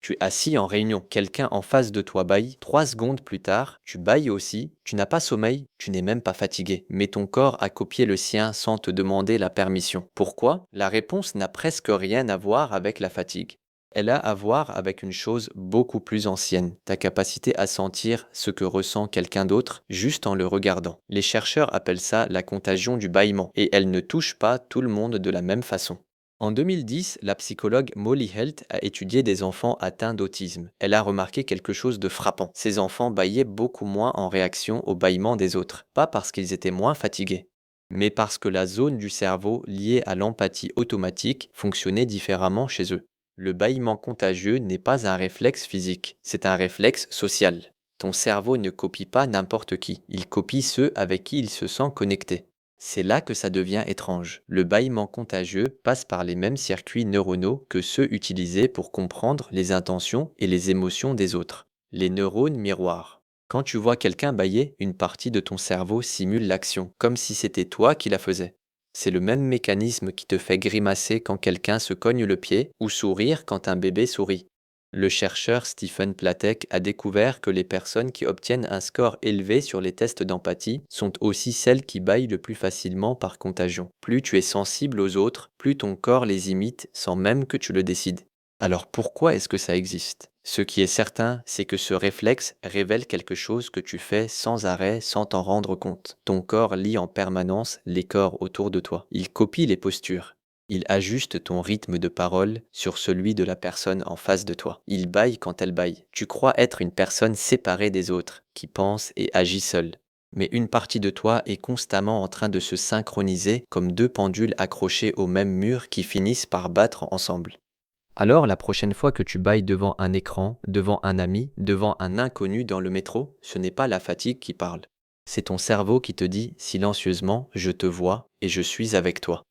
Tu es assis en réunion, quelqu'un en face de toi bâille, 3 secondes plus tard, tu bâilles aussi, tu n'as pas sommeil, tu n'es même pas fatigué, mais ton corps a copié le sien sans te demander la permission. Pourquoi? La réponse n'a presque rien à voir avec la fatigue. Elle a à voir avec une chose beaucoup plus ancienne, ta capacité à sentir ce que ressent quelqu'un d'autre juste en le regardant. Les chercheurs appellent ça la contagion du bâillement, et elle ne touche pas tout le monde de la même façon. En 2010, la psychologue Molly Helt a étudié des enfants atteints d'autisme. Elle a remarqué quelque chose de frappant. Ces enfants bâillaient beaucoup moins en réaction au bâillement des autres, pas parce qu'ils étaient moins fatigués, mais parce que la zone du cerveau liée à l'empathie automatique fonctionnait différemment chez eux. Le bâillement contagieux n'est pas un réflexe physique, c'est un réflexe social. Ton cerveau ne copie pas n'importe qui, il copie ceux avec qui il se sent connecté. C'est là que ça devient étrange. Le bâillement contagieux passe par les mêmes circuits neuronaux que ceux utilisés pour comprendre les intentions et les émotions des autres. Les neurones miroirs. Quand tu vois quelqu'un bâiller, une partie de ton cerveau simule l'action, comme si c'était toi qui la faisais. C'est le même mécanisme qui te fait grimacer quand quelqu'un se cogne le pied ou sourire quand un bébé sourit. Le chercheur Stephen Platek a découvert que les personnes qui obtiennent un score élevé sur les tests d'empathie sont aussi celles qui bâillent le plus facilement par contagion. Plus tu es sensible aux autres, plus ton corps les imite sans même que tu le décides. Alors pourquoi est-ce que ça existe? Ce qui est certain, c'est que ce réflexe révèle quelque chose que tu fais sans arrêt, sans t'en rendre compte. Ton corps lit en permanence les corps autour de toi. Il copie les postures. Il ajuste ton rythme de parole sur celui de la personne en face de toi. Il bâille quand elle bâille. Tu crois être une personne séparée des autres, qui pense et agit seule. Mais une partie de toi est constamment en train de se synchroniser comme deux pendules accrochées au même mur qui finissent par battre ensemble. Alors la prochaine fois que tu bâilles devant un écran, devant un ami, devant un inconnu dans le métro, ce n'est pas la fatigue qui parle. C'est ton cerveau qui te dit silencieusement ⁇ Je te vois et je suis avec toi ⁇